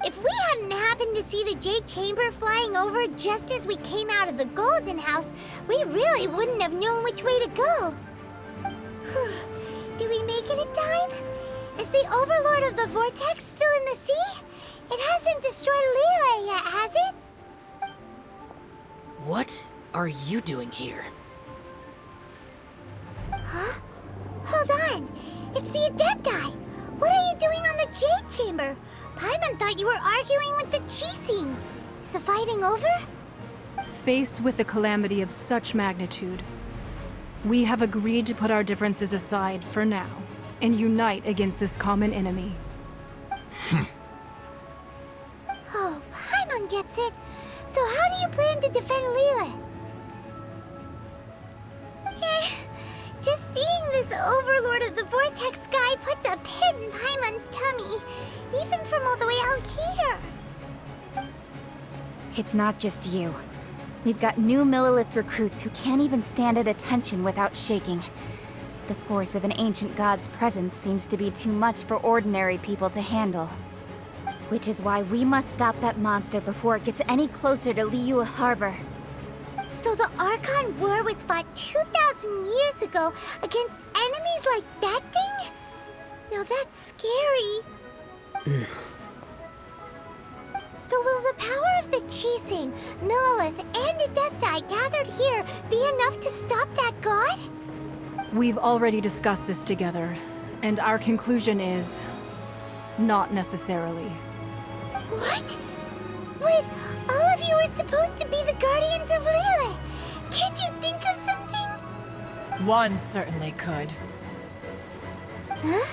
If we hadn't happened to see the Jade Chamber flying over just as we came out of the Golden House, we really wouldn't have known which way to go. Did we make it in time? Is the Overlord of the Vortex still in the sea? It hasn't destroyed Liyue yet, has it? What are you doing here? Huh? Hold on. It's the Adepti. What are you doing on the Jade Chamber? Paimon thought you were arguing with the Chising. Is the fighting over? Faced with a calamity of such magnitude, we have agreed to put our differences aside for now and unite against this common enemy. Oh, Paimon gets it. So how do you plan to defend Liyue? Just seeing this Overlord of the Vortex guy puts a pit in Paimon's tummy, even from all the way out here. It's not just you. We've got new Millelith recruits who can't even stand at attention without shaking. The force of an ancient god's presence seems to be too much for ordinary people to handle. Which is why we must stop that monster before it gets any closer to Liyue Harbor. So the Archon War was fought 2,000 years ago against enemies like that thing? Now that's scary. So will the power of the Chising, Millelith, and Adepti gathered here be enough to stop that god? We've already discussed this together, and our conclusion is... not necessarily. What? But all of you are supposed to be the guardians of Liyue. Can't you think of something? One certainly could. Huh?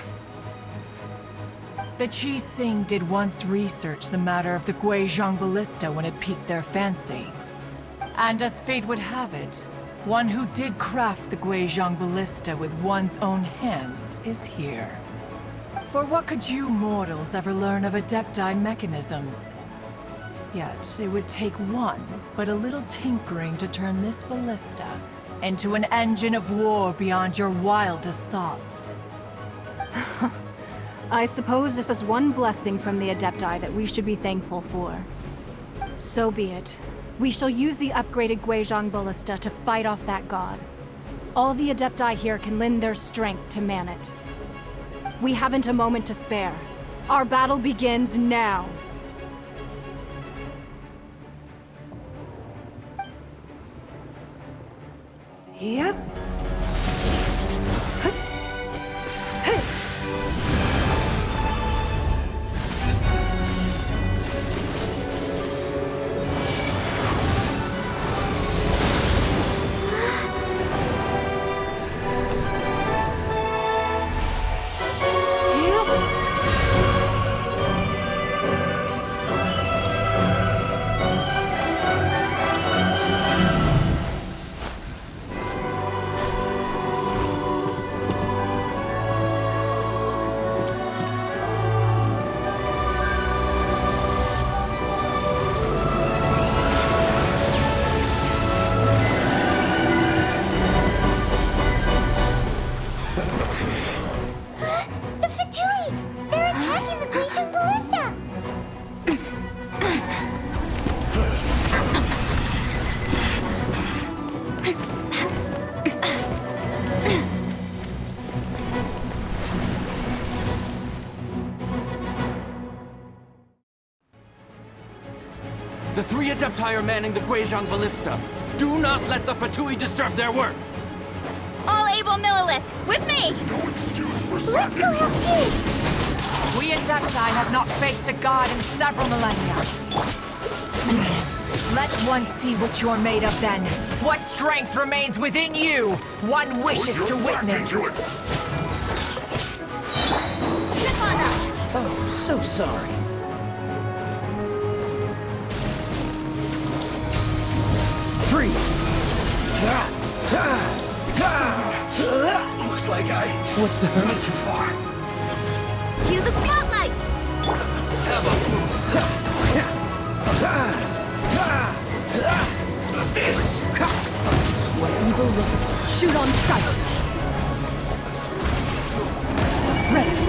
The Chising did once research the matter of the Guizhong Ballista when it piqued their fancy. And as fate would have it, one who did craft the Guizhong Ballista with one's own hands is here. For what could you mortals ever learn of Adepti mechanisms? Yet, it would take one, but a little tinkering to turn this ballista into an engine of war beyond your wildest thoughts. I suppose this is one blessing from the Adepti that we should be thankful for. So be it. We shall use the upgraded Guizhong Ballista to fight off that god. All the Adepti here can lend their strength to man it. We haven't a moment to spare. Our battle begins now. Yep. The three Adepti are manning the Guizhong Ballista. Do not let the Fatui disturb their work! All able Millelith, with me! Let's go help too! We Adepti have not faced a god in several millennia. Let one see what you're made of then. What strength remains within you, one wishes to witness. Oh, so sorry. Freeze! Looks like I What's the hurry? went too far. Cue the spotlight! This! What evil looks, shoot on sight! Ready!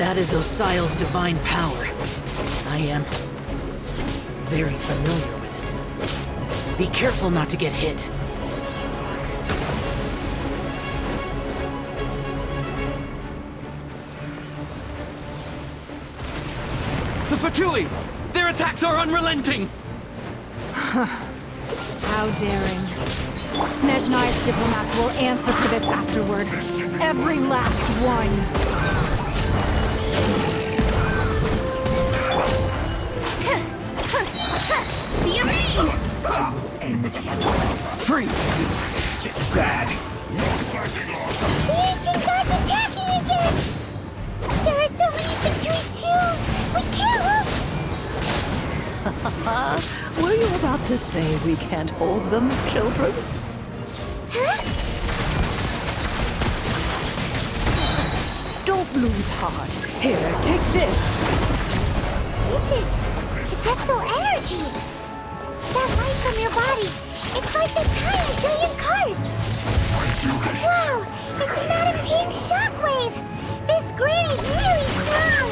That is Osial's divine power. I am very familiar with it. Be careful not to get hit. The Fatui! Their attacks are unrelenting! How daring. Snezhnai's diplomats will answer for this afterward. Every last one. Be amazed! Freeze! This is bad. The ancient god's attacking again! There are so many Fatui too! We can't look! Were you about to say we can't hold them, children? Huh? Don't lose heart. Here, take this. This is adeptal energy! That light from your body, it's like the tiny giant cars! Wow! It's Madam Pink Shockwave! This granny's really strong!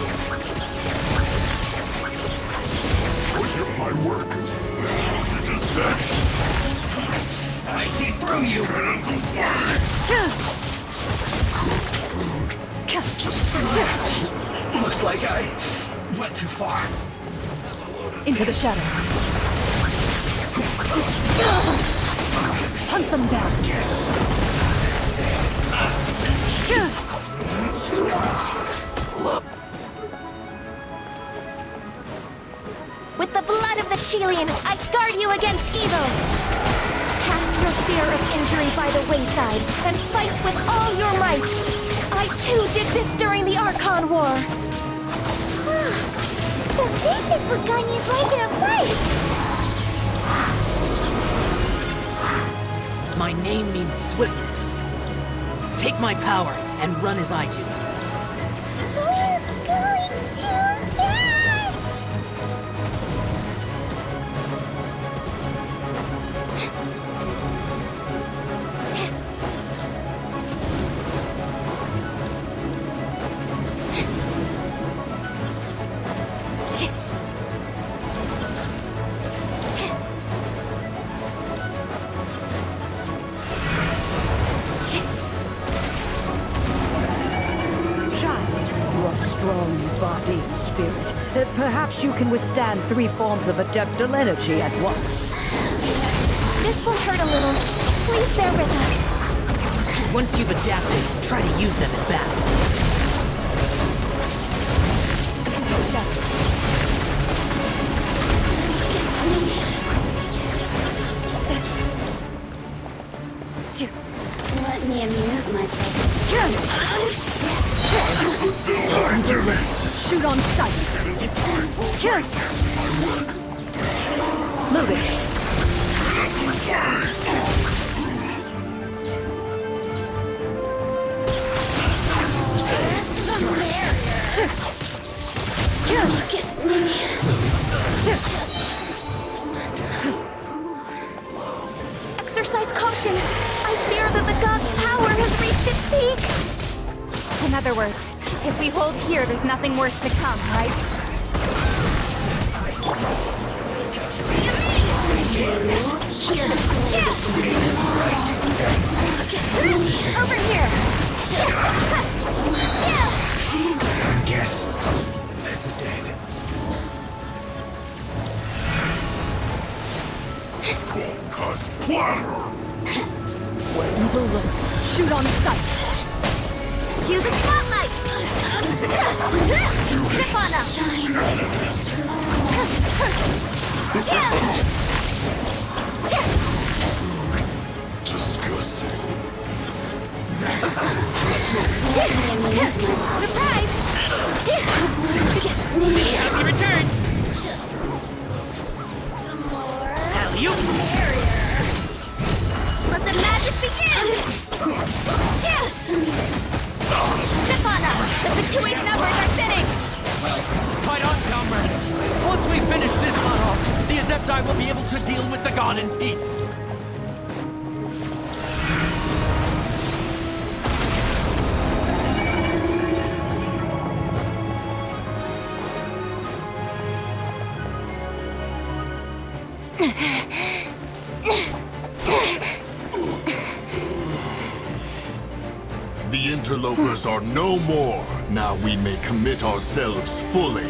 Look at my work. You just said. I see through you. Looks like I went too far. Into the shadows. Hunt them down. Yes. This is it. With the blood of the Chilean, I guard you against evil! Cast your fear of injury by the wayside, and fight with all your might! I too did this during the Archon War! So this is what Ganya's like in a fight! My name means swiftness. Take my power and run as I do. We're going too fast! Child, you are strong in body and spirit. Perhaps you can withstand 3 forms of adeptal energy at once. This will hurt a little. Please bear with us. Once you've adapted, try to use them in battle. Let me amuse myself. Shoot on sight. Moving. Look at me. Exercise caution! I fear that the god's power has reached its peak! In other words, if we hold here, there's nothing worse to come, right? Over here! I guess this is it. Cold cut platter. Where evil lurks, shoot on sight. Cue the spotlight! Zip on up! Disgusting. Surprise! Happy returns! Alley-oop! Let the magic begin! Yes! Zip on up! The Fatui's numbers are thinning! Fight on, comrades! Once we finish this one off, the Adepti will be able to deal with the god in peace! interlopers are no more. Now we may commit ourselves fully.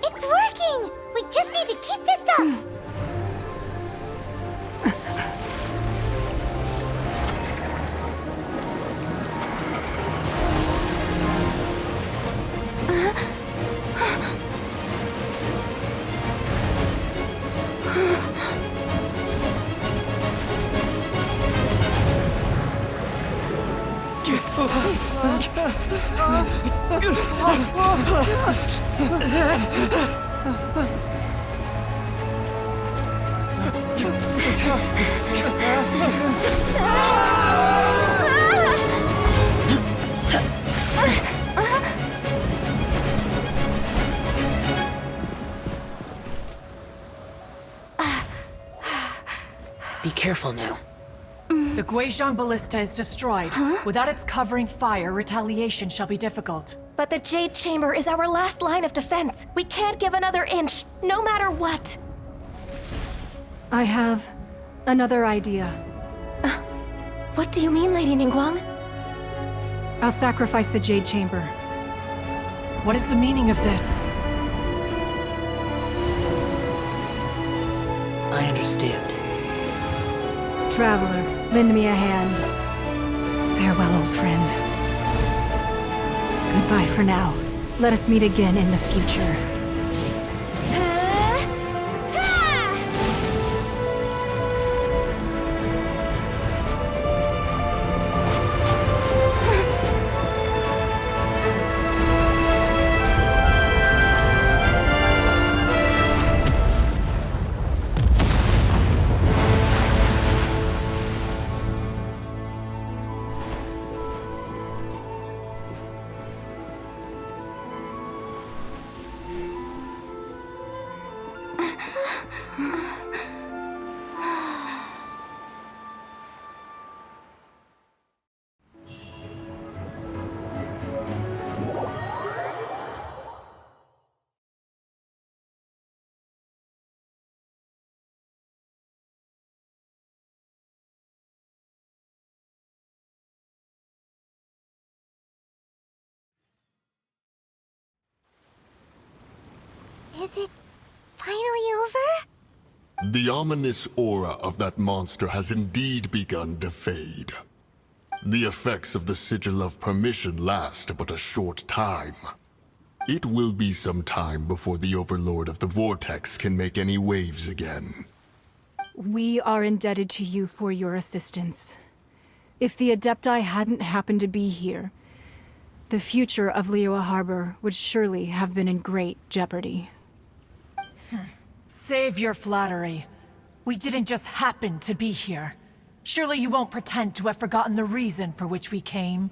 It's working! We just need to keep this up! Be careful now. The Guizhong Ballista is destroyed. Without its covering fire, retaliation shall be difficult. But the Jade Chamber is our last line of defense. We can't give another inch, no matter what. I have another idea. What do you mean, Lady Ningguang? I'll sacrifice the Jade Chamber. What is the meaning of this? I understand. Traveler, lend me a hand. Farewell, old friend. Goodbye for now. Let us meet again in the future. Is it finally over? The ominous aura of that monster has indeed begun to fade. The effects of the Sigil of Permission last but a short time. It will be some time before the Overlord of the Vortex can make any waves again. We are indebted to you for your assistance. If the Adepti hadn't happened to be here, the future of Liyue Harbor would surely have been in great jeopardy. Save your flattery. We didn't just happen to be here. Surely you won't pretend to have forgotten the reason for which we came.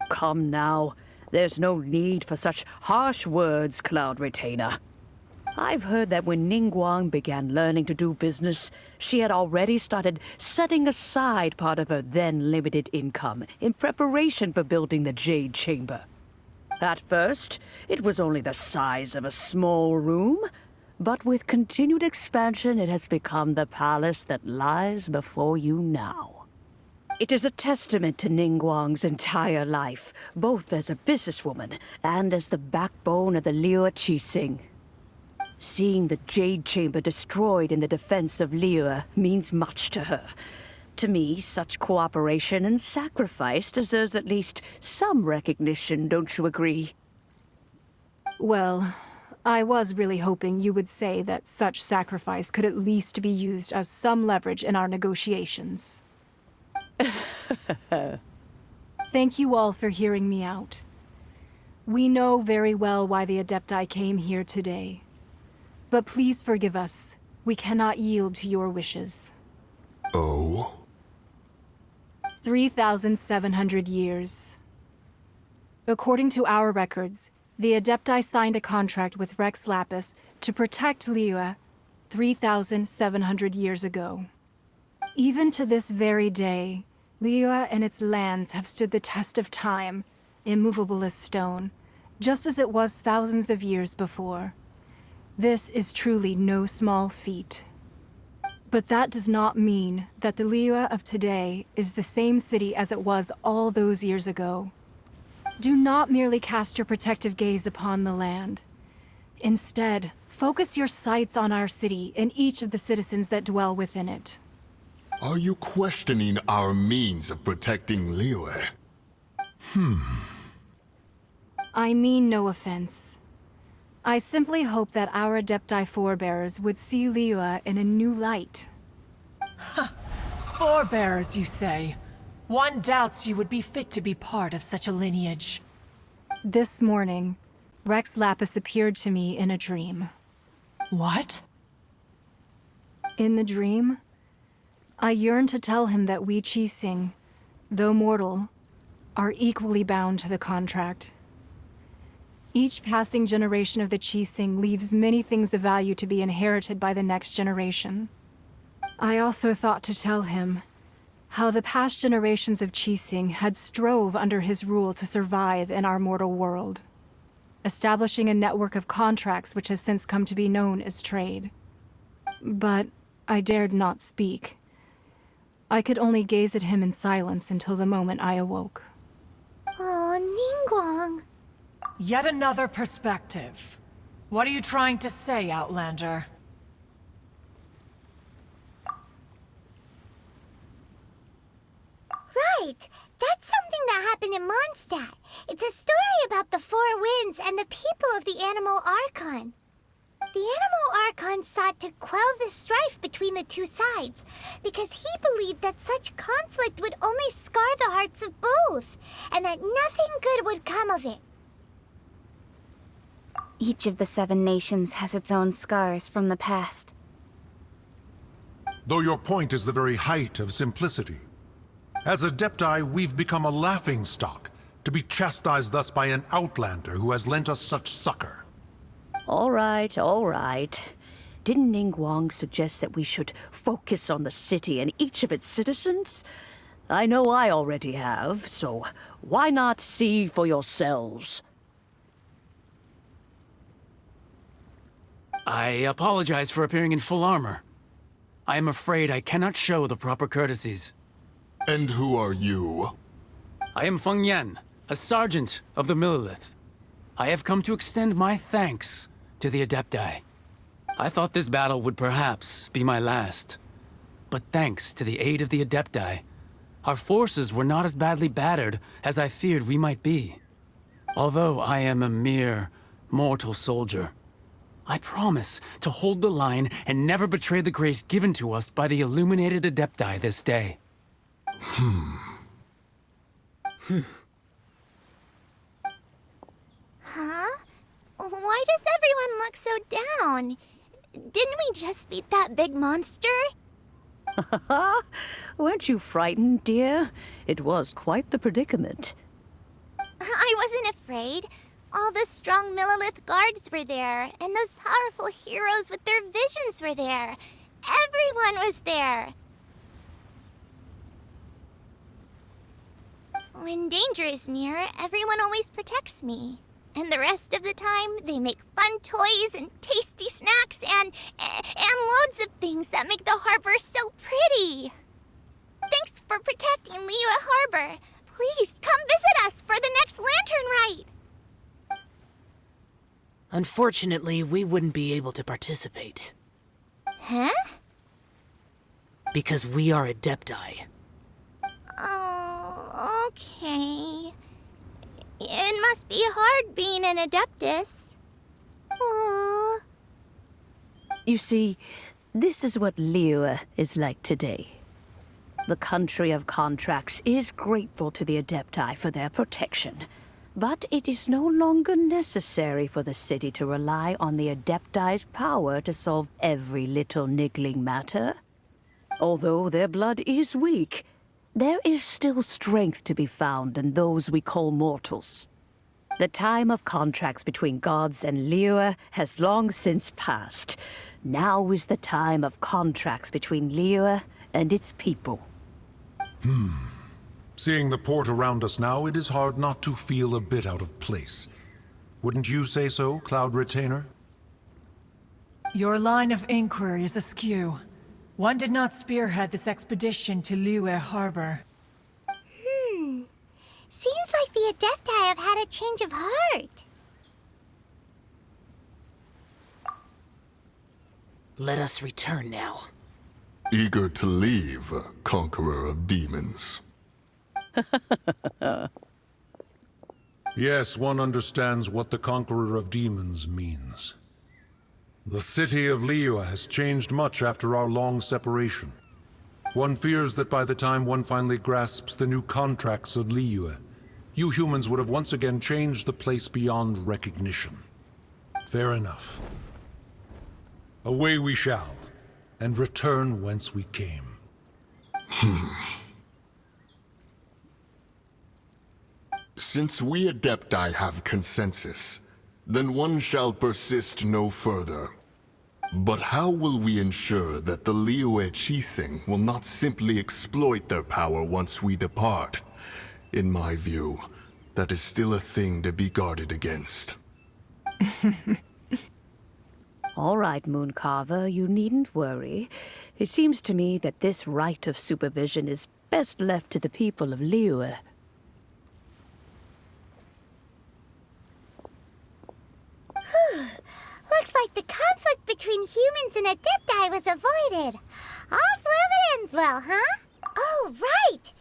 Come now. There's no need for such harsh words, Cloud Retainer. I've heard that when Ningguang began learning to do business, she had already started setting aside part of her then limited income in preparation for building the Jade Chamber. At first, it was only the size of a small room, but with continued expansion, it has become the palace that lies before you now. It is a testament to Ningguang's entire life, both as a businesswoman and as the backbone of the Liyue Qixing. Seeing the Jade Chamber destroyed in the defense of Liyue means much to her. To me, such cooperation and sacrifice deserves at least some recognition, don't you agree? Well, I was really hoping you would say that such sacrifice could at least be used as some leverage in our negotiations. Thank you all for hearing me out. We know very well why the Adepti came here today. But please forgive us. We cannot yield to your wishes. Oh? 3,700 years. According to our records, the Adepti signed a contract with Rex Lapis to protect Liyue 3,700 years ago. Even to this very day, Liyue and its lands have stood the test of time, immovable as stone, just as it was thousands of years before. This is truly no small feat. But that does not mean that the Liyue of today is the same city as it was all those years ago. Do not merely cast your protective gaze upon the land. Instead, focus your sights on our city and each of the citizens that dwell within it. Are you questioning our means of protecting Liyue? I mean no offense. I simply hope that our Adepti forebears would see Liyue in a new light. Forebears, you say? One doubts you would be fit to be part of such a lineage. This morning, Rex Lapis appeared to me in a dream. What? In the dream, I yearned to tell him that we Qixing, though mortal, are equally bound to the contract. Each passing generation of the Qixing leaves many things of value to be inherited by the next generation. I also thought to tell him how the past generations of Qixing had strove under his rule to survive in our mortal world, establishing a network of contracts which has since come to be known as trade. But I dared not speak. I could only gaze at him in silence until the moment I awoke. Oh, Ningguang. Yet another perspective. What are you trying to say, Outlander? Right! That's something that happened in Mondstadt. It's a story about the Four Winds and the people of the Animal Archon. The Animal Archon sought to quell the strife between the two sides, because he believed that such conflict would only scar the hearts of both, and that nothing good would come of it. Each of the 7 nations has its own scars from the past. Though your point is the very height of simplicity. As Adepti, we've become a laughingstock, to be chastised thus by an outlander who has lent us such succor. All right, all right. Didn't Ningguang suggest that we should focus on the city and each of its citizens? I know I already have, so why not see for yourselves? I apologize for appearing in full armor. I am afraid I cannot show the proper courtesies. And who are you? I am Feng Yan, a sergeant of the Millelith. I have come to extend my thanks to the Adepti. I thought this battle would perhaps be my last. But thanks to the aid of the Adepti, our forces were not as badly battered as I feared we might be. Although I am a mere mortal soldier, I promise to hold the line and never betray the grace given to us by the illuminated Adepti this day. Huh? Why does everyone look so down? Didn't we just beat that big monster? Weren't you frightened, dear? It was quite the predicament. I wasn't afraid. All the strong Millelith guards were there, and those powerful heroes with their visions were there. Everyone was there. When danger is near, everyone always protects me. And the rest of the time, they make fun toys and tasty snacks and loads of things that make the harbor so pretty. Thanks for protecting Liyue Harbor. Please come visit us for the next lantern rite. Unfortunately, we wouldn't be able to participate. Huh? Because we are Adepti. Oh, okay. It must be hard being an Adeptus. Aww. You see, this is what Liyue is like today. The country of contracts is grateful to the Adepti for their protection. But it is no longer necessary for the city to rely on the Adepti's power to solve every little niggling matter. Although their blood is weak, there is still strength to be found in those we call mortals. The time of contracts between gods and Liyue has long since passed. Now is the time of contracts between Liyue and its people. Seeing the port around us now, it is hard not to feel a bit out of place. Wouldn't you say so, Cloud Retainer? Your line of inquiry is askew. One did not spearhead this expedition to Liyue Harbor. Seems like the Adepti have had a change of heart. Let us return now. Eager to leave, Conqueror of Demons. Yes, one understands what the Conqueror of Demons means. The city of Liyue has changed much after our long separation. One fears that by the time one finally grasps the new contracts of Liyue, you humans would have once again changed the place beyond recognition. Fair enough. Away we shall, and return whence we came. Since we Adepti have consensus, then one shall persist no further. But how will we ensure that the Liyue Chiseng will not simply exploit their power once we depart? In my view, that is still a thing to be guarded against. All right, Mooncarver, you needn't worry. It seems to me that this right of supervision is best left to the people of Liyue. Looks like the conflict between humans and Adepti was avoided. All's well that ends well, huh? Oh, right!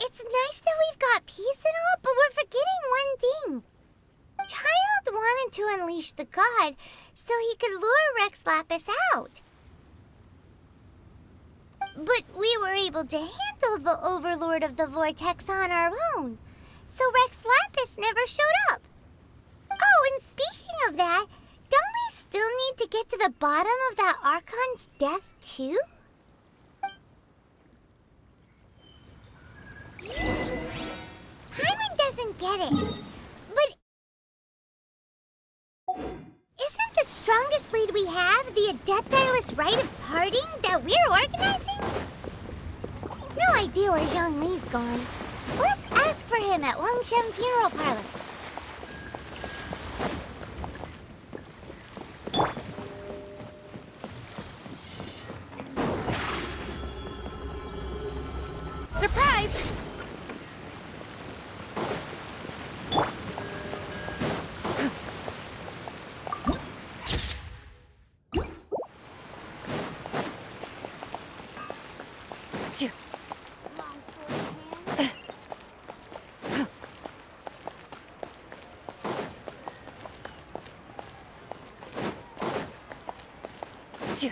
It's nice that we've got peace and all, but we're forgetting one thing. Child wanted to unleash the god so he could lure Rex Lapis out. But we were able to handle the Overlord of the Vortex on our own, so Rex Lapis never showed up. Oh, and speaking of that, don't we still need to get to the bottom of that Archon's death, too? Hyman doesn't get it, but isn't the strongest lead we have the Adepti-less rite of parting that we're organizing? No idea where Zhang Li's gone. Let's ask for him at Wangshen Funeral Parlor. Surprise! Shoo. Shoo.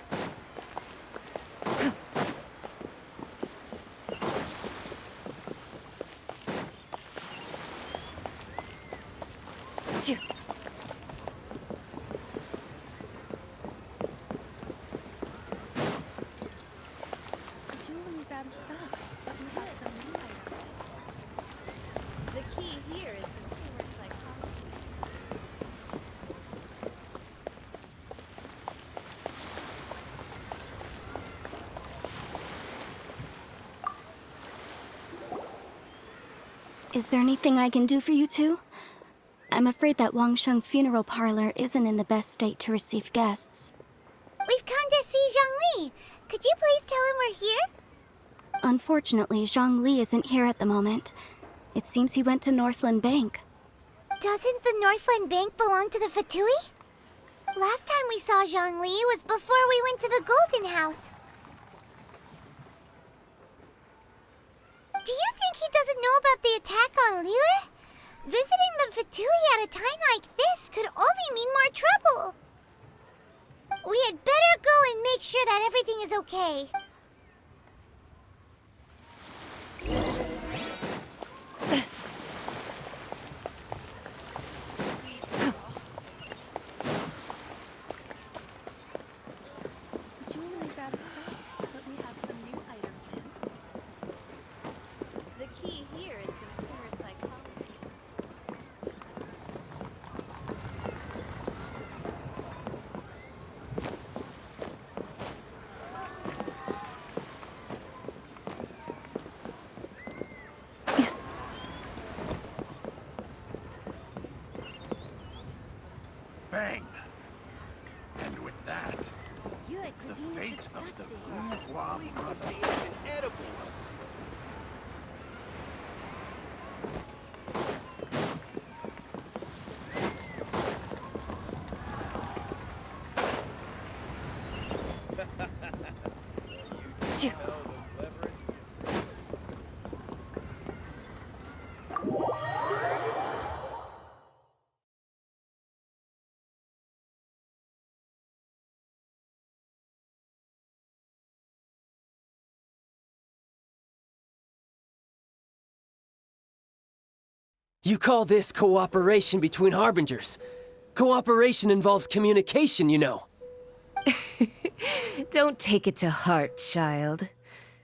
Shoo. Julie's out of stock, but we have some new items. The key here is consumer psychology. Is there anything I can do for you two? I'm afraid that Wangsheng Funeral Parlor isn't in the best state to receive guests. We've come to see Zhang Li. Could you please tell him we're here? Unfortunately, Zhang Li isn't here at the moment. It seems he went to Northland Bank. Doesn't the Northland Bank belong to the Fatui? Last time we saw Zhang Li was before we went to the Golden House. Do you think he doesn't know about the attack on Liyue? Visiting the Fatui at a time like this could only mean more trouble. We had better go and make sure that everything is okay. Julie's out of stock, but we have some new items in. The key here is consumer psychology. You call this cooperation between Harbingers. Cooperation involves communication, you know. Don't take it to heart, child.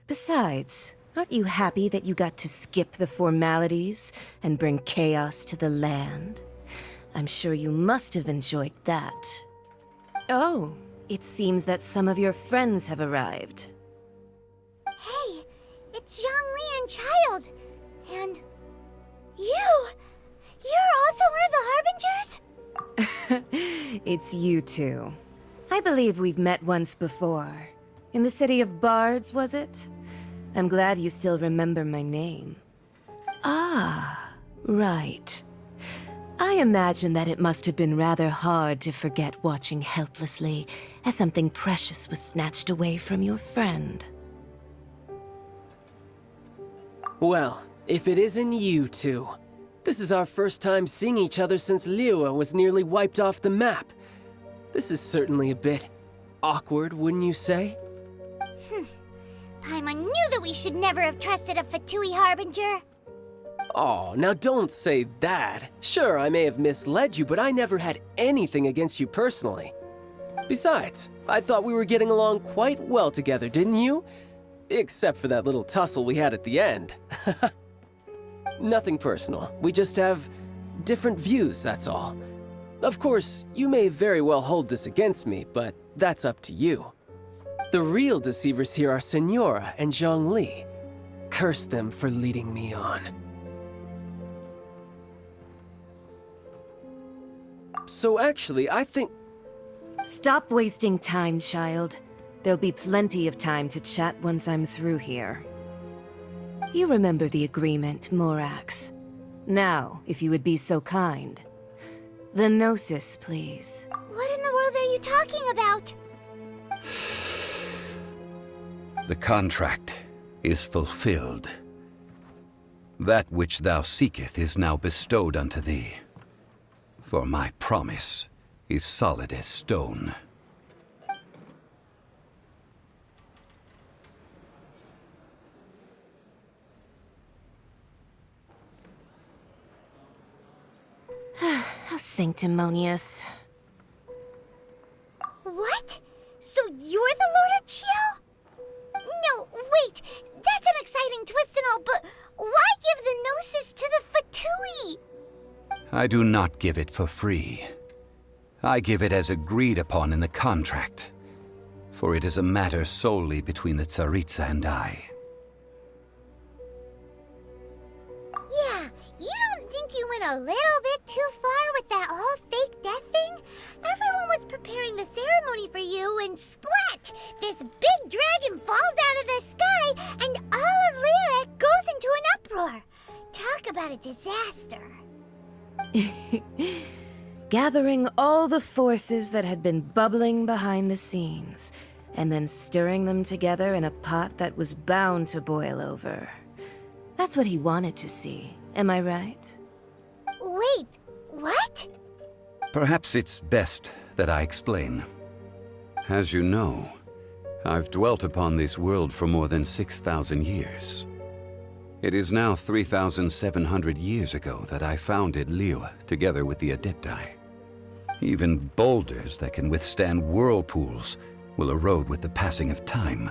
Besides, aren't you happy that you got to skip the formalities and bring chaos to the land? I'm sure you must have enjoyed that. Oh, it seems that some of your friends have arrived. Hey, it's Zhongli and Child. And you! You're also one of the Harbingers? It's you two. I believe we've met once before. In the city of Bards, was it? I'm glad you still remember my name. Ah, right. I imagine that it must have been rather hard to forget watching helplessly as something precious was snatched away from your friend. Well, if it isn't you two. This is our first time seeing each other since Liyue was nearly wiped off the map. This is certainly a bit awkward, wouldn't you say? Paimon knew that we should never have trusted a Fatui Harbinger. Oh, now don't say that. Sure, I may have misled you, but I never had anything against you personally. Besides, I thought we were getting along quite well together, didn't you? Except for that little tussle we had at the end. Nothing personal. We just have different views, that's all. Of course, you may very well hold this against me, but that's up to you. The real deceivers here are Senora and Zhongli. Curse them for leading me on. So actually, I think... Stop wasting time, child. There'll be plenty of time to chat once I'm through here. You remember the agreement, Morax. Now, if you would be so kind. The Gnosis, please. What in the world are you talking about? The contract is fulfilled. That which thou seeketh is now bestowed unto thee. For my promise is solid as stone. How sanctimonious. What? So you're the Lord of Chio? No, wait. That's an exciting twist and all, but why give the Gnosis to the Fatui? I do not give it for free. I give it as agreed upon in the contract, for it is a matter solely between the Tsaritsa and I. Yeah, you don't think you went a little bit too far with that whole fake death thing? Everyone was preparing the ceremony for you, and splat! This big dragon falls out of the sky, and all of Lyric goes into an uproar. Talk about a disaster. Gathering all the forces that had been bubbling behind the scenes, and then stirring them together in a pot that was bound to boil over. That's what he wanted to see, am I right? Wait, what? Perhaps it's best that I explain. As you know, I've dwelt upon this world for more than 6,000 years. It is now 3,700 years ago that I founded Liyue together with the Adepti. Even boulders that can withstand whirlpools will erode with the passing of time.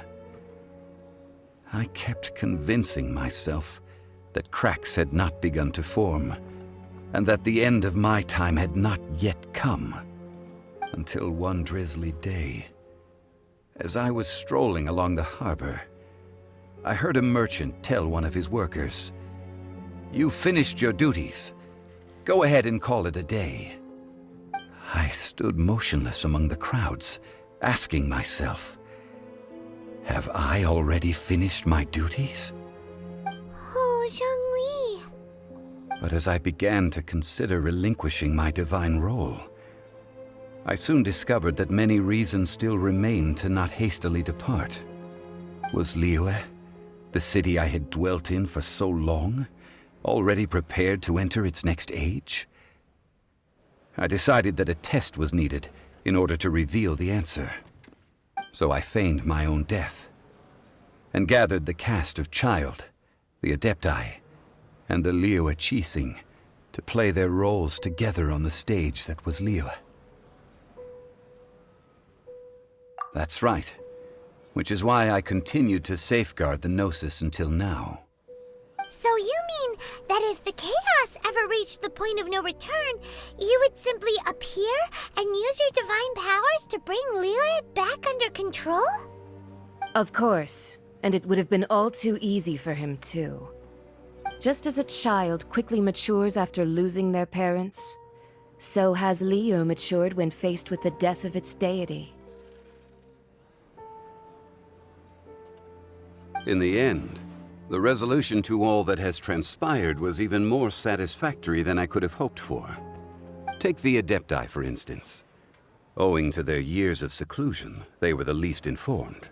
I kept convincing myself that cracks had not begun to form, and that the end of my time had not yet come. Until one drizzly day, as I was strolling along the harbor, I heard a merchant tell one of his workers, "You finished your duties. Go ahead and call it a day." I stood motionless among the crowds, asking myself, have I already finished my duties? Oh, Zhongli. But as I began to consider relinquishing my divine role, I soon discovered that many reasons still remained to not hastily depart. Was Liyue, the city I had dwelt in for so long, already prepared to enter its next age? I decided that a test was needed in order to reveal the answer. So I feigned my own death, and gathered the cast of Child, the Adepti, and the Liyue Chising to play their roles together on the stage that was Liyue. That's right, which is why I continued to safeguard the Gnosis until now. So you mean that if the chaos ever reached the point of no return, you would simply appear and use your divine powers to bring Liyue back under control? Of course, and it would have been all too easy for him too. Just as a child quickly matures after losing their parents, so has Liyue matured when faced with the death of its deity. In the end, the resolution to all that has transpired was even more satisfactory than I could have hoped for. Take the Adepti, for instance. Owing to their years of seclusion, they were the least informed.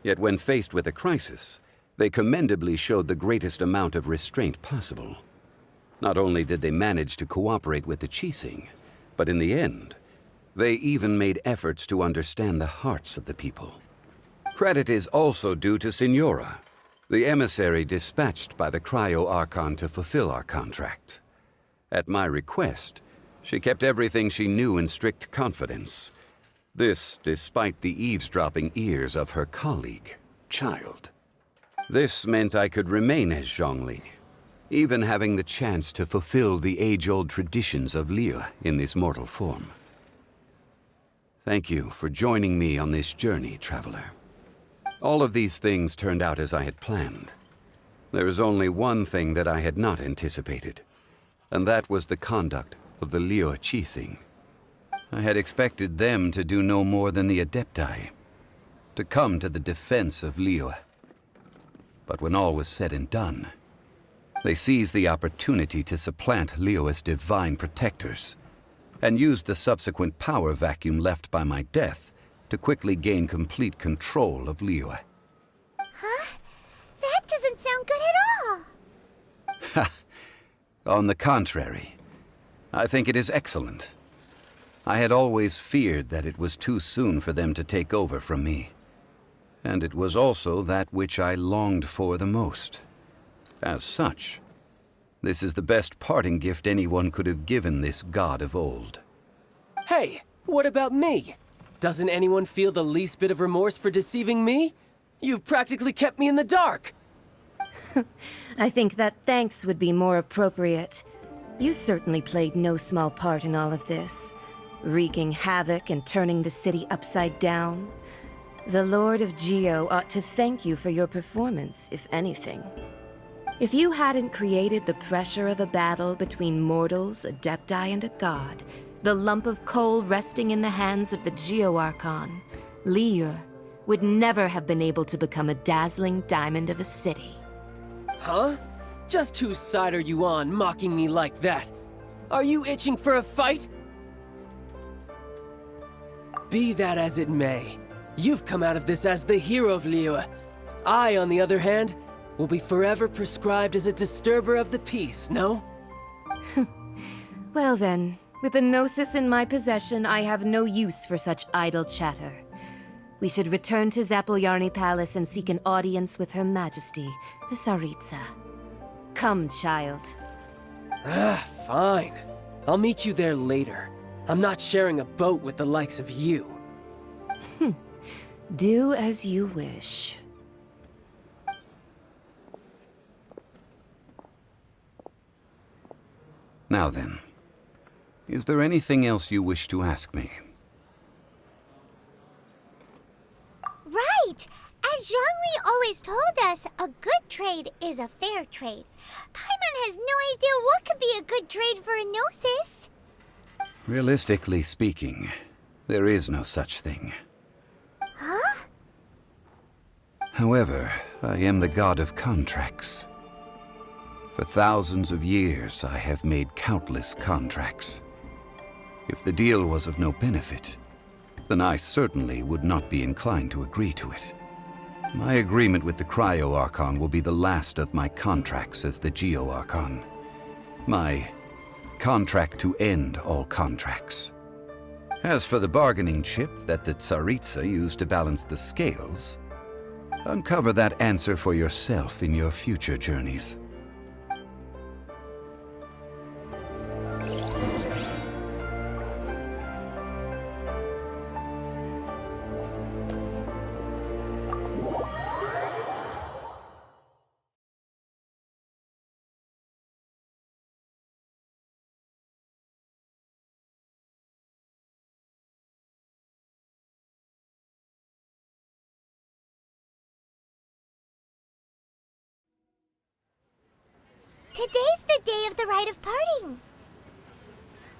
Yet when faced with a crisis, they commendably showed the greatest amount of restraint possible. Not only did they manage to cooperate with the Qixing, but in the end, they even made efforts to understand the hearts of the people. Credit is also due to Signora, the emissary dispatched by the Cryo-Archon to fulfill our contract. At my request, she kept everything she knew in strict confidence. This despite the eavesdropping ears of her colleague, Child. This meant I could remain as Zhongli, even having the chance to fulfill the age-old traditions of Liyue in this mortal form. Thank you for joining me on this journey, Traveler. All of these things turned out as I had planned. There is only one thing that I had not anticipated, and that was the conduct of the Liyue Qixing. I had expected them to do no more than the Adepti, to come to the defense of Liyue. But when all was said and done, they seized the opportunity to supplant Liyue as divine protectors, and used the subsequent power vacuum left by my death to quickly gain complete control of Liyue. Huh? That doesn't sound good at all! Ha! On the contrary, I think it is excellent. I had always feared that it was too soon for them to take over from me. And it was also that which I longed for the most. As such, this is the best parting gift anyone could have given this god of old. Hey, what about me? Doesn't anyone feel the least bit of remorse for deceiving me? You've practically kept me in the dark! I think that thanks would be more appropriate. You certainly played no small part in all of this, wreaking havoc and turning the city upside down. The Lord of Geo ought to thank you for your performance, if anything. If you hadn't created the pressure of a battle between mortals, Adepti, and a god, the lump of coal resting in the hands of the Geo-Archon, Liyue, would never have been able to become a dazzling diamond of a city. Huh? Just whose side are you on, mocking me like that? Are you itching for a fight? Be that as it may, you've come out of this as the hero of Liyue. I, on the other hand, will be forever prescribed as a disturber of the peace, no? Well then, with the Gnosis in my possession, I have no use for such idle chatter. We should return to Zapoljarny Palace and seek an audience with Her Majesty, the Tsaritsa. Come, child. Fine. I'll meet you there later. I'm not sharing a boat with the likes of you. Do as you wish. Now then, is there anything else you wish to ask me? Right! As Zhongli always told us, a good trade is a fair trade. Paimon has no idea what could be a good trade for a Gnosis. Realistically speaking, there is no such thing. Huh? However, I am the god of contracts. For thousands of years, I have made countless contracts. If the deal was of no benefit, then I certainly would not be inclined to agree to it. My agreement with the Cryo-Archon will be the last of my contracts as the Geo-Archon. My contract to end all contracts. As for the bargaining chip that the Tsaritsa used to balance the scales, uncover that answer for yourself in your future journeys. Today's the day of the rite of parting.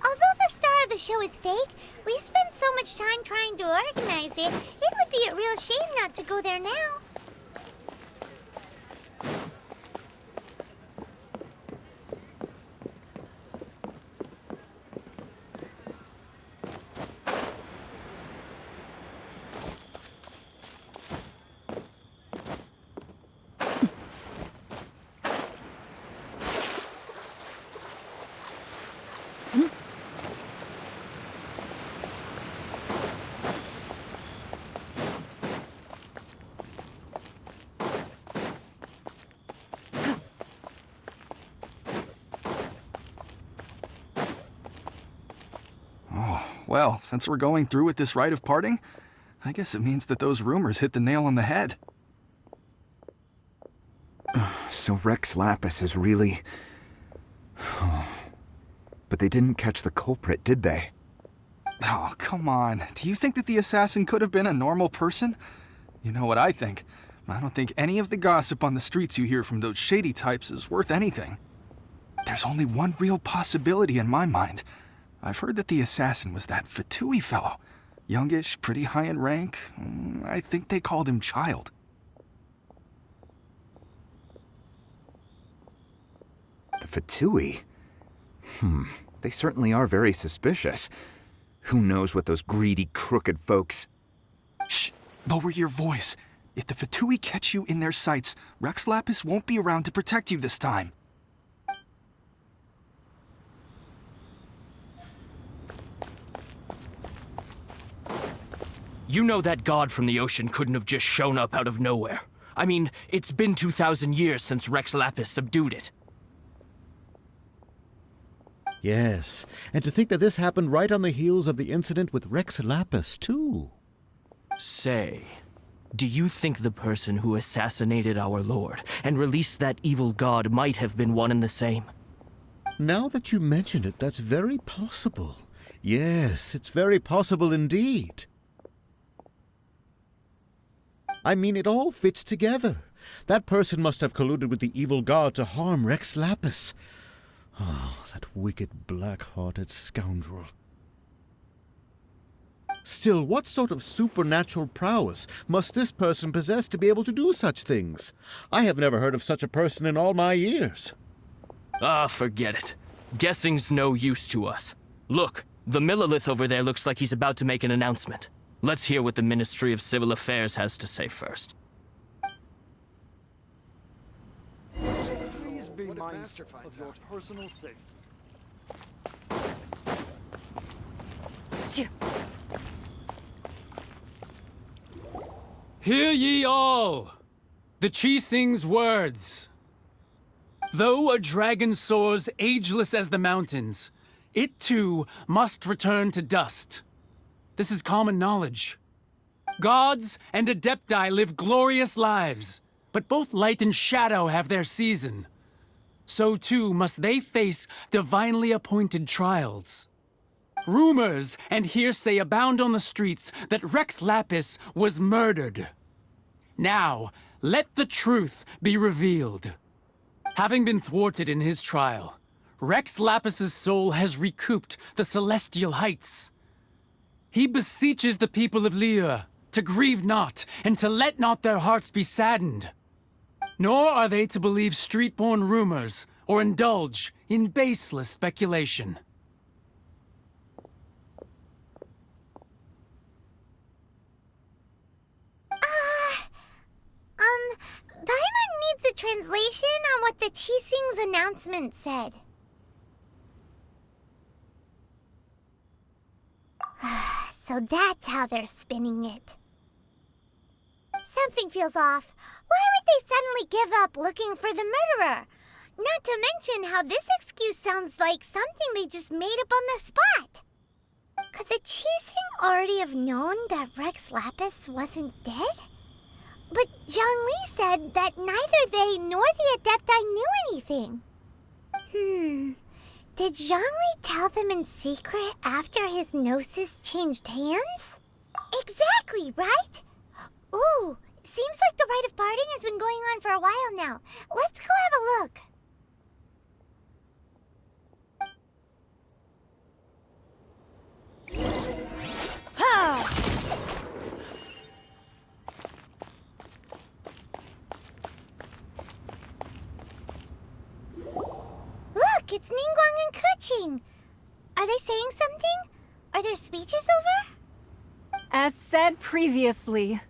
Although the star of the show is fake, we've spent so much time trying to organize it, it would be a real shame not to go there now. Well, since we're going through with this rite of parting, I guess it means that those rumors hit the nail on the head. So Rex Lapis is really... But they didn't catch the culprit, did they? Oh, come on. Do you think that the assassin could have been a normal person? You know what I think. I don't think any of the gossip on the streets you hear from those shady types is worth anything. There's only one real possibility in my mind. I've heard that the assassin was that Fatui fellow. Youngish, pretty high in rank. I think they called him Child. The Fatui? They certainly are very suspicious. Who knows what those greedy, crooked folks... Shh! Lower your voice. If the Fatui catch you in their sights, Rex Lapis won't be around to protect you this time. You know that god from the ocean couldn't have just shown up out of nowhere. I mean, it's been 2,000 years since Rex Lapis subdued it. Yes, and to think that this happened right on the heels of the incident with Rex Lapis, too. Say, do you think the person who assassinated our lord and released that evil god might have been one and the same? Now that you mention it, that's very possible. Yes, it's very possible indeed. I mean, it all fits together. That person must have colluded with the evil god to harm Rex Lapis. Oh, that wicked, black-hearted scoundrel. Still, what sort of supernatural prowess must this person possess to be able to do such things? I have never heard of such a person in all my years. Ah, forget it. Guessing's no use to us. Look, the Millilith over there looks like he's about to make an announcement. Let's hear what the Ministry of Civil Affairs has to say first. Please be mindful of your personal safety. Hear ye all! The Qixing's words. Though a dragon soars ageless as the mountains, it too must return to dust. This is common knowledge. Gods and Adepti live glorious lives, but both light and shadow have their season. So too must they face divinely appointed trials. Rumors and hearsay abound on the streets that Rex Lapis was murdered. Now, let the truth be revealed. Having been thwarted in his trial, Rex Lapis's soul has recouped the celestial heights. He beseeches the people of Liyue to grieve not and to let not their hearts be saddened. Nor are they to believe street-born rumors or indulge in baseless speculation. Paimon needs a translation on what the Qixing's announcement said. So that's how they're spinning it. Something feels off. Why would they suddenly give up looking for the murderer? Not to mention how this excuse sounds like something they just made up on the spot. Could the Qixing already have known that Rex Lapis wasn't dead? But Zhongli said that neither they nor the Adepti knew anything. Did Zhongli tell them in secret after his gnosis changed hands? Exactly, right? Ooh, seems like the rite of parting has been going on for a while now. Let's go have a look. Look, it's Ningguang and Keqing. Are they saying something? Are their speeches over? As said previously,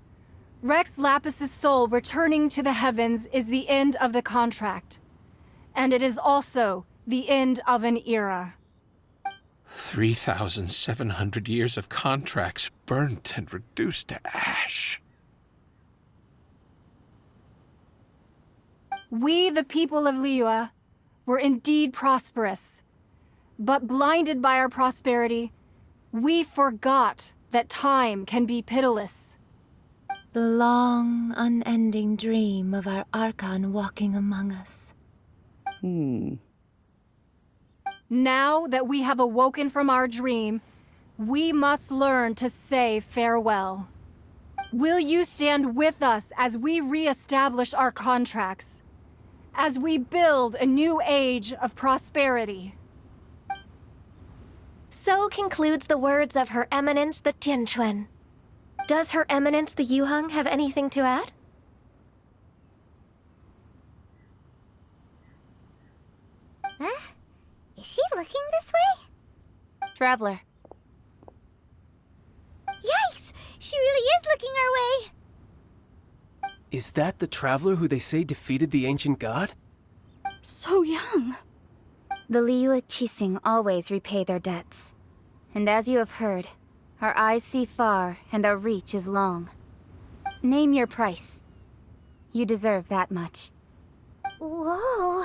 Rex Lapis's soul returning to the heavens is the end of the contract. And it is also the end of an era. 3,700 years of contracts burnt and reduced to ash. We, the people of Liyue, were indeed prosperous. But blinded by our prosperity, we forgot that time can be pitiless. The long, unending dream of our Archon walking among us. Now that we have awoken from our dream, we must learn to say farewell. Will you stand with us as we re-establish our contracts? As we build a new age of prosperity? So concludes the words of Her Eminence the Tianquan. Does Her Eminence the Yuheng have anything to add? Huh? Is she looking this way? Traveler. Yikes! She really is looking our way! Is that the traveler who they say defeated the ancient god? So young. The Liyue Qixing always repay their debts. And as you have heard, our eyes see far and our reach is long. Name your price. You deserve that much. Whoa!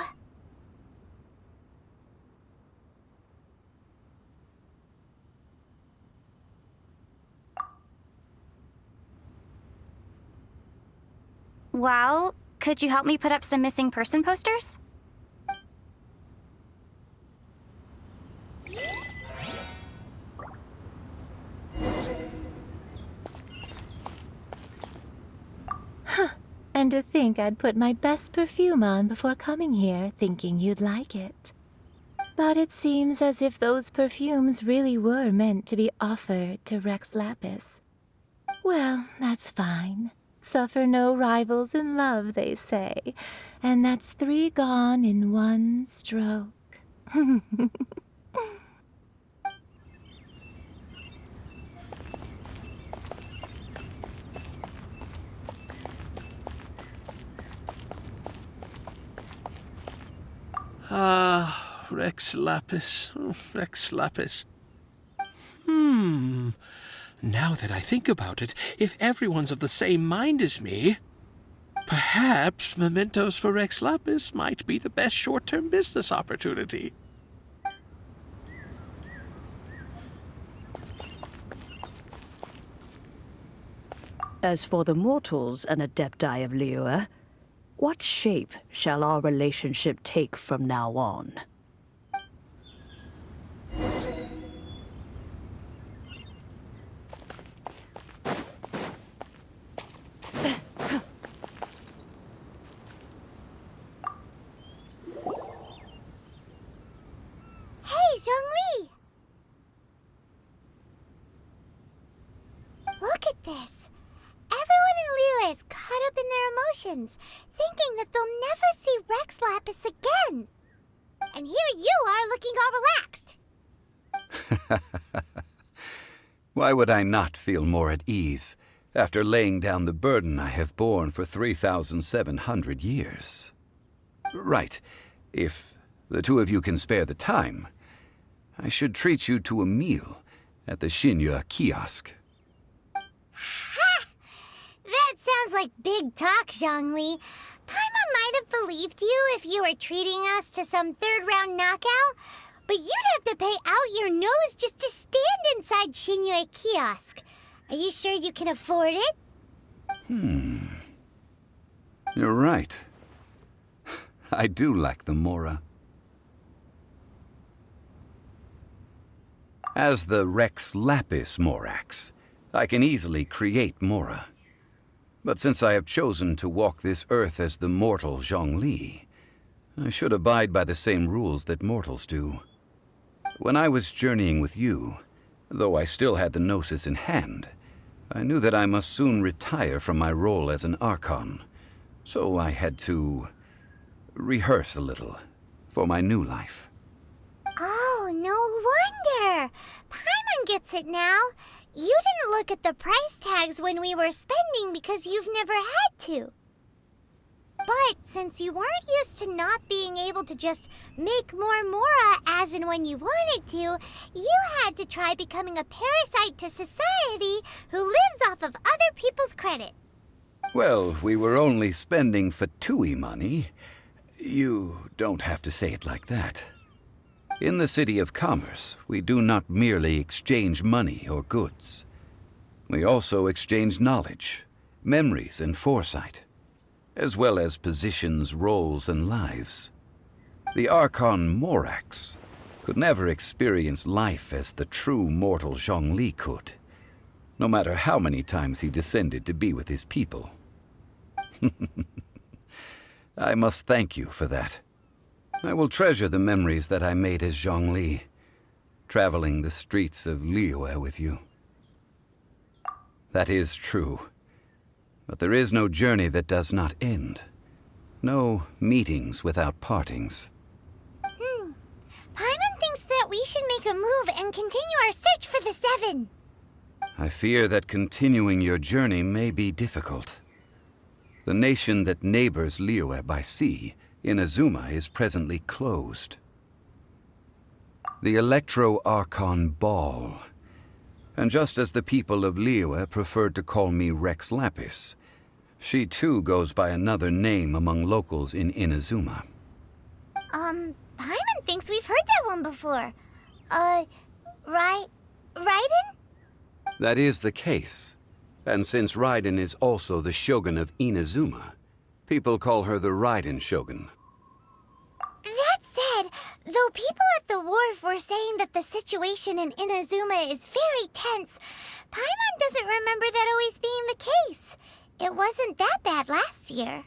Well, could you help me put up some missing person posters? And to think I'd put my best perfume on before coming here, thinking you'd like it. But it seems as if those perfumes really were meant to be offered to Rex Lapis. Well, that's fine. Suffer no rivals in love, they say. And that's 3 gone in 1 stroke. Ah, Rex Lapis. Rex Lapis. Now that I think about it, if everyone's of the same mind as me, perhaps mementos for Rex Lapis might be the best short-term business opportunity. As for the mortals and adepti of Liyue, what shape shall our relationship take from now on? Hey, Zhongli! Look at this. Everyone in Liyue is caught up in their emotions, thinking that they'll never see Rex Lapis again. And here you are looking all relaxed. Why would I not feel more at ease after laying down the burden I have borne for 3,700 years? Right. If the two of you can spare the time, I should treat you to a meal at the Xinyue kiosk. That sounds like big talk, Zhongli. Paimon might have believed you if you were treating us to some third-round knockout, but you'd have to pay out your nose just to stand inside Xinyue kiosk. Are you sure you can afford it? You're right. I do lack the mora. As the Rex Lapis Morax, I can easily create mora. But since I have chosen to walk this earth as the mortal Zhongli, I should abide by the same rules that mortals do. When I was journeying with you, though I still had the Gnosis in hand, I knew that I must soon retire from my role as an Archon, so I had to rehearse a little for my new life. wonder. Paimon gets it now. You didn't look at the price tags when we were spending because you've never had to. But since you weren't used to not being able to just make more Mora as and when you wanted to, you had to try becoming a parasite to society who lives off of other people's credit. Well, we were only spending Fatui money. You don't have to say it like that. In the City of Commerce, we do not merely exchange money or goods. We also exchange knowledge, memories, and foresight, as well as positions, roles, and lives. The Archon Morax could never experience life as the true mortal Zhongli could, no matter how many times he descended to be with his people. I must thank you for that. I will treasure the memories that I made as Zhongli, traveling the streets of Liyue with you. That is true. But there is no journey that does not end. No meetings without partings. Paimon thinks that we should make a move and continue our search for the Seven. I fear that continuing your journey may be difficult. The nation that neighbors Liyue by sea, Inazuma, is presently closed. The Electro-Archon Ball. And just as the people of Liyue preferred to call me Rex Lapis, she too goes by another name among locals in Inazuma. Paimon thinks we've heard that one before. Raiden? That is the case. And since Raiden is also the shogun of Inazuma, people call her the Raiden Shogun. That said, though people at the wharf were saying that the situation in Inazuma is very tense, Paimon doesn't remember that always being the case. It wasn't that bad last year.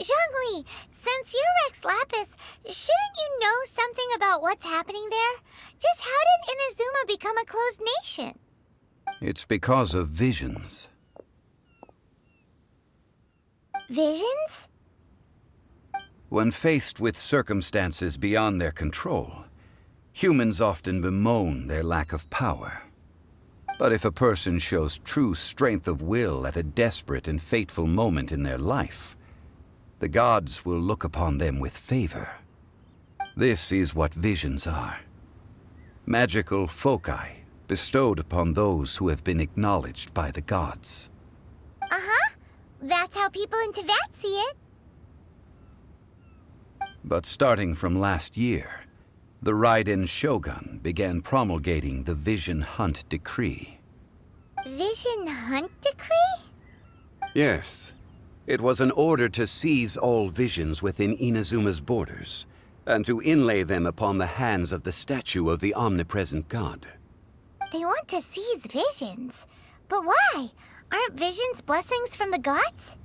Zhongli, since you're Rex Lapis, shouldn't you know something about what's happening there? Just how did Inazuma become a closed nation? It's because of visions. Visions? When faced with circumstances beyond their control, humans often bemoan their lack of power. But if a person shows true strength of will at a desperate and fateful moment in their life, the gods will look upon them with favor. This is what visions are. Magical foci bestowed upon those who have been acknowledged by the gods. Uh-huh. That's how people in Teyvat see it. But starting from last year, the Raiden Shogun began promulgating the Vision Hunt Decree. Vision Hunt Decree? Yes. It was an order to seize all visions within Inazuma's borders, and to inlay them upon the hands of the statue of the omnipresent god. They want to seize visions. But why? Aren't visions blessings from the gods?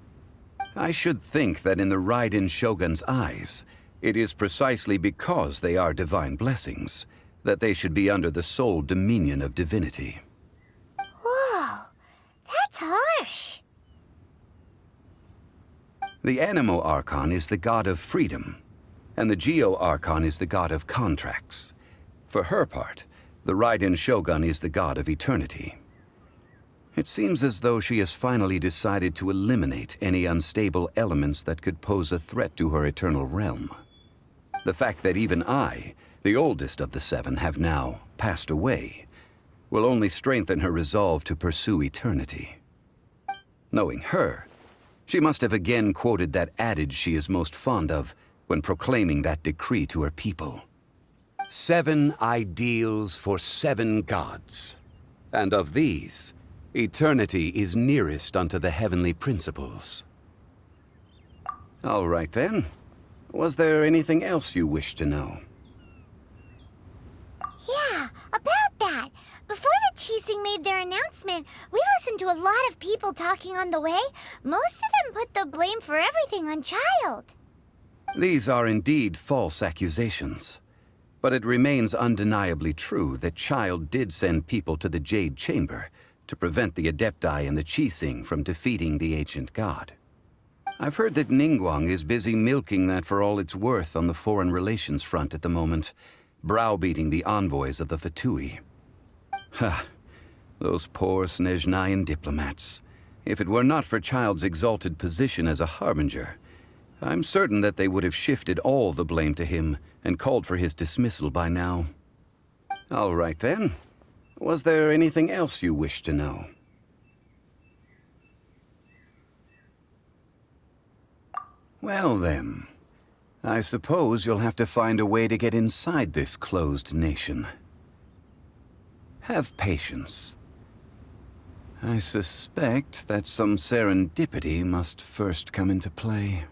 I should think that in the Raiden Shogun's eyes, it is precisely because they are divine blessings that they should be under the sole dominion of divinity. Whoa, that's harsh. The Animo Archon is the god of freedom, and the Geo Archon is the god of contracts. For her part, the Raiden Shogun is the god of eternity. It seems as though she has finally decided to eliminate any unstable elements that could pose a threat to her eternal realm. The fact that even I, the oldest of the seven, have now passed away, will only strengthen her resolve to pursue eternity. Knowing her, she must have again quoted that adage she is most fond of when proclaiming that decree to her people. 7 ideals for 7 gods, and of these, eternity is nearest unto the heavenly principles. All right then. Was there anything else you wished to know? Yeah, about that. Before the Qixing made their announcement, we listened to a lot of people talking on the way. Most of them put the blame for everything on Child. These are indeed false accusations. But it remains undeniably true that Child did send people to the Jade Chamber to prevent the Adepti and the Qixing from defeating the ancient god. I've heard that Ningguang is busy milking that for all it's worth on the foreign relations front at the moment, browbeating the envoys of the Fatui. Ha! Those poor Snezhnayan diplomats. If it were not for Child's exalted position as a harbinger, I'm certain that they would have shifted all the blame to him and called for his dismissal by now. All right then. Was there anything else you wished to know? Well then, I suppose you'll have to find a way to get inside this closed nation. Have patience. I suspect that some serendipity must first come into play.